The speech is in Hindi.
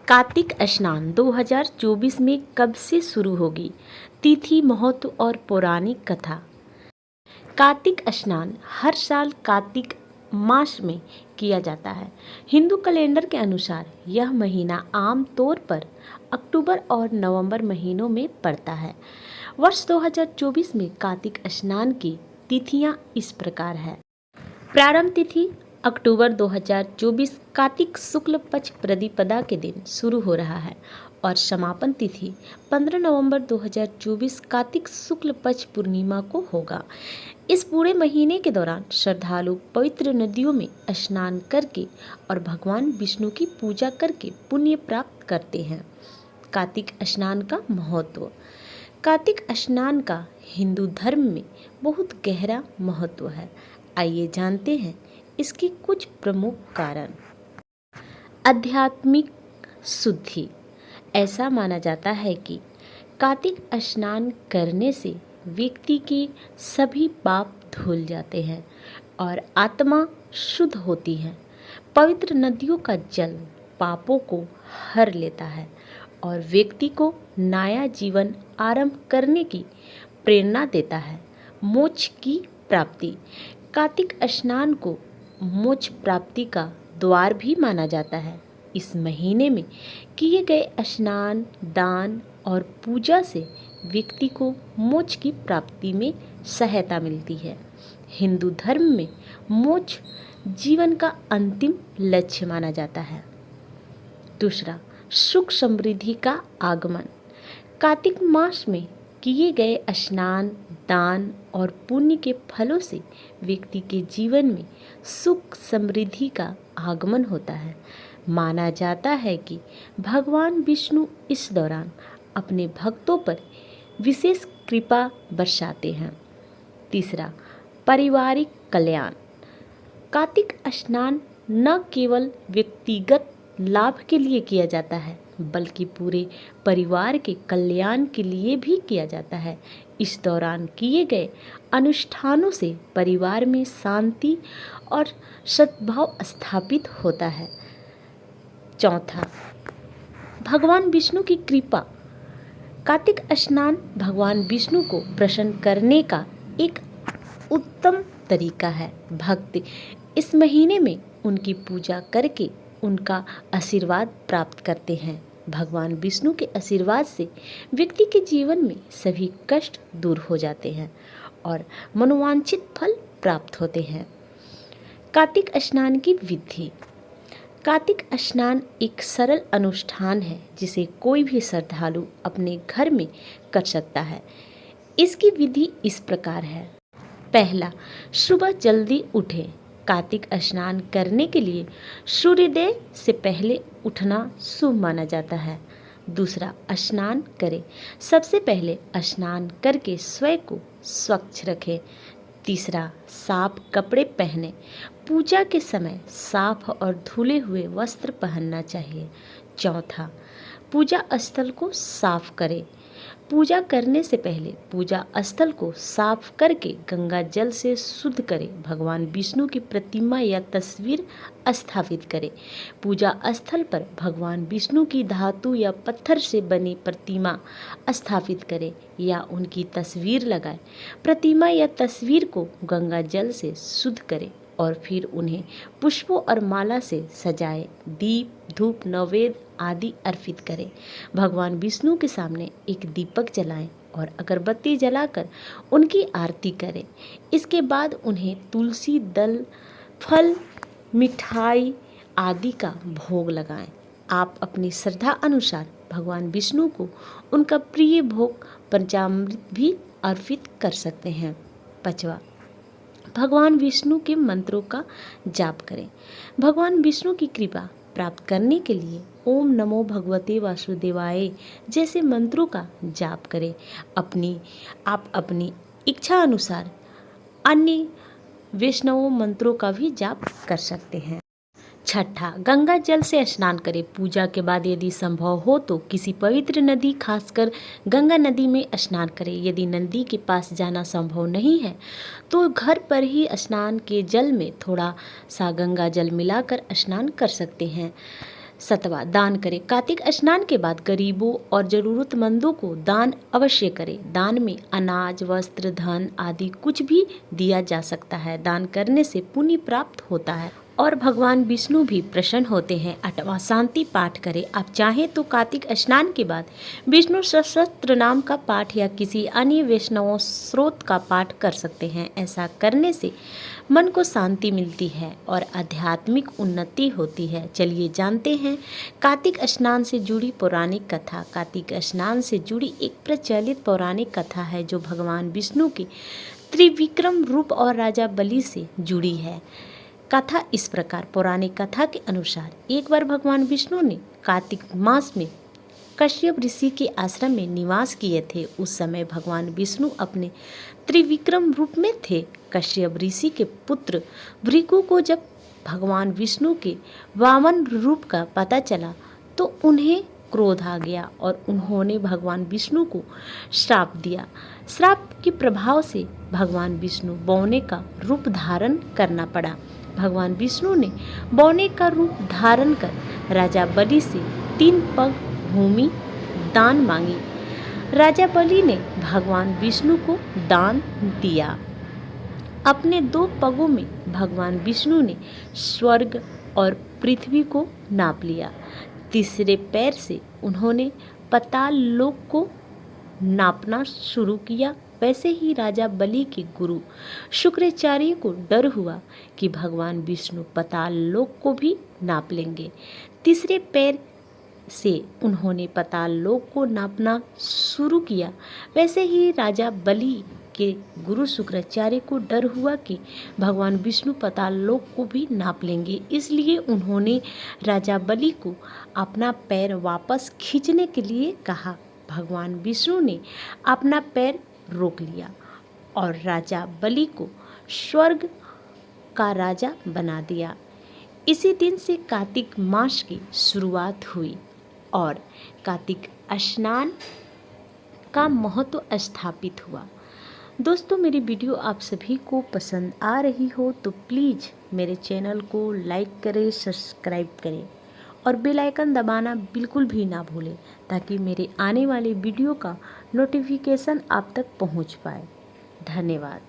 कार्तिक स्नान 2024 में कब से शुरू होगी? तिथि, महत्व और पौराणिक कथा। कार्तिक स्नान हर साल कार्तिक मास में किया जाता है। हिंदू कैलेंडर के अनुसार यह महीना आम तौर पर अक्टूबर और नवंबर महीनों में पड़ता है। वर्ष 2024 में कार्तिक स्नान की तिथियां इस प्रकार है। प्रारंभ तिथि अक्टूबर 2024 कार्तिक शुक्ल पक्ष प्रतिपदा के दिन शुरू हो रहा है और समापन तिथि 15 नवंबर 2024 कार्तिक शुक्ल पक्ष पूर्णिमा को होगा। इस पूरे महीने के दौरान श्रद्धालु पवित्र नदियों में स्नान करके और भगवान विष्णु की पूजा करके पुण्य प्राप्त करते हैं। कार्तिक स्नान का महत्व। कार्तिक स्नान का हिंदू धर्म में बहुत गहरा महत्व है। आइए जानते हैं इसके कुछ प्रमुख कारण। आध्यात्मिक शुद्धि। ऐसा माना जाता है कि कार्तिक स्नान करने से व्यक्ति के सभी पाप धुल जाते हैं और आत्मा शुद्ध होती है। पवित्र नदियों का जल पापों को हर लेता है और व्यक्ति को नया जीवन आरंभ करने की प्रेरणा देता है। मोक्ष की प्राप्ति। कार्तिक स्नान को मोक्ष प्राप्ति का द्वार भी माना जाता है। इस महीने में किए गए स्नान, दान और पूजा से व्यक्ति को मोक्ष की प्राप्ति में सहायता मिलती है। हिंदू धर्म में मोक्ष जीवन का अंतिम लक्ष्य माना जाता है। दूसरा, सुख समृद्धि का आगमन। कार्तिक मास में किए गए स्नान, दान और पुण्य के फलों से व्यक्ति के जीवन में सुख समृद्धि का आगमन होता है। माना जाता है कि भगवान विष्णु इस दौरान अपने भक्तों पर विशेष कृपा बरसाते हैं। तीसरा, पारिवारिक कल्याण। कार्तिक स्नान न केवल व्यक्तिगत लाभ के लिए किया जाता है बल्कि पूरे परिवार के कल्याण के लिए भी किया जाता है। इस दौरान किए गए अनुष्ठानों से परिवार में शांति और सद्भाव स्थापित होता है। चौथा, भगवान विष्णु की कृपा। कार्तिक स्नान भगवान विष्णु को प्रसन्न करने का एक उत्तम तरीका है। भक्त इस महीने में उनकी पूजा करके उनका आशीर्वाद प्राप्त करते हैं। भगवान विष्णु के आशीर्वाद से व्यक्ति के जीवन में सभी कष्ट दूर हो जाते हैं और मनोवांछित फल प्राप्त होते हैं। कार्तिक स्नान की विधि। कार्तिक स्नान एक सरल अनुष्ठान है जिसे कोई भी श्रद्धालु अपने घर में कर सकता है। इसकी विधि इस प्रकार है। पहला, सुबह जल्दी उठें। कार्तिक स्नान करने के लिए सूर्योदय से पहले उठना शुभ माना जाता है। दूसरा, स्नान करें। सबसे पहले स्नान करके स्वयं को स्वच्छ रखें। तीसरा, साफ कपड़े पहने। पूजा के समय साफ और धुले हुए वस्त्र पहनना चाहिए। चौथा, पूजा स्थल को साफ करें। पूजा करने से पहले पूजा स्थल को साफ करके गंगा जल से शुद्ध करें। भगवान विष्णु की प्रतिमा या तस्वीर स्थापित करें। पूजा स्थल पर भगवान विष्णु की धातु या पत्थर से बनी प्रतिमा स्थापित करें या उनकी तस्वीर लगाएं। प्रतिमा या तस्वीर को गंगा जल से शुद्ध करें और फिर उन्हें पुष्पों और माला से सजाएं। दीप, धूप, नैवेद्य आदि अर्पित करें। भगवान विष्णु के सामने एक दीपक जलाएं और अगरबत्ती जलाकर उनकी आरती करें। इसके बाद उन्हें तुलसी दल, फल, मिठाई आदि का भोग लगाएं। आप अपनी श्रद्धा अनुसार भगवान विष्णु को उनका प्रिय भोग पंचामृत भी अर्पित कर सकते हैं। पांचवा, भगवान विष्णु के मंत्रों का जाप करें। भगवान विष्णु की कृपा प्राप्त करने के लिए ओम नमो भगवते वासुदेवाय जैसे मंत्रों का जाप करें। आप अपनी इच्छा अनुसार अन्य वैष्णव मंत्रों का भी जाप कर सकते हैं। छठा, गंगा जल से स्नान करें। पूजा के बाद यदि संभव हो तो किसी पवित्र नदी, खासकर गंगा नदी में स्नान करें। यदि नदी के पास जाना संभव नहीं है तो घर पर ही स्नान के जल में थोड़ा सा गंगा जल मिलाकर स्नान कर सकते हैं। 7वां, दान करें। कार्तिक स्नान के बाद गरीबों और जरूरतमंदों को दान अवश्य करें। दान में अनाज, वस्त्र, धन आदि कुछ भी दिया जा सकता है। दान करने से पुण्य प्राप्त होता है और भगवान विष्णु भी प्रसन्न होते हैं। 8वां, शांति पाठ करें। आप चाहें तो कार्तिक स्नान के बाद विष्णु सहस्त्र नाम का पाठ या किसी अन्य वैष्णव स्रोत का पाठ कर सकते हैं। ऐसा करने से मन को शांति मिलती है और आध्यात्मिक उन्नति होती है। चलिए जानते हैं कार्तिक स्नान से जुड़ी पौराणिक कथा। कार्तिक स्नान से जुड़ी एक प्रचलित पौराणिक कथा है जो भगवान विष्णु के त्रिविक्रम रूप और राजा बलि से जुड़ी है। कथा इस प्रकार, पौराणिक कथा के अनुसार एक बार भगवान विष्णु ने कार्तिक मास में कश्यप ऋषि के आश्रम में निवास किए थे। उस समय भगवान विष्णु अपने त्रिविक्रम रूप में थे। कश्यप ऋषि के पुत्र भृगु को जब भगवान विष्णु के वामन रूप का पता चला तो उन्हें क्रोध आ गया और उन्होंने भगवान विष्णु को श्राप दिया। श्राप के प्रभाव से भगवान विष्णु बौने का रूप धारण करना पड़ा। भगवान विष्णु ने बौने का रूप धारण कर राजा बलि से 3 पग भूमि दान मांगी। राजा बलि ने भगवान विष्णु को दान दिया। अपने 2 पगों में भगवान विष्णु ने स्वर्ग और पृथ्वी को नाप लिया। तीसरे पैर से उन्होंने पाताल लोक को नापना शुरू किया। वैसे ही राजा बलि के गुरु शुक्राचार्य को डर हुआ कि भगवान विष्णु पाताल लोक को भी नाप लेंगे। तीसरे पैर से उन्होंने पाताल लोक को नापना शुरू किया। वैसे ही राजा बलि के गुरु शुक्राचार्य को डर हुआ कि भगवान विष्णु पाताल लोक को भी नाप लेंगे। इसलिए उन्होंने राजा बलि को अपना पैर वापस खींचने के लिए कहा। भगवान विष्णु ने अपना पैर रोक लिया और राजा बलि को स्वर्ग का राजा बना दिया। इसी दिन से कार्तिक मास की शुरुआत हुई और कार्तिक स्नान का महत्व स्थापित हुआ। दोस्तों, मेरी वीडियो आप सभी को पसंद आ रही हो तो प्लीज़ मेरे चैनल को लाइक करें, सब्सक्राइब करें और बेल आइकन दबाना बिल्कुल भी ना भूलें ताकि मेरे आने वाले वीडियो का नोटिफिकेशन आप तक पहुंच पाए। धन्यवाद।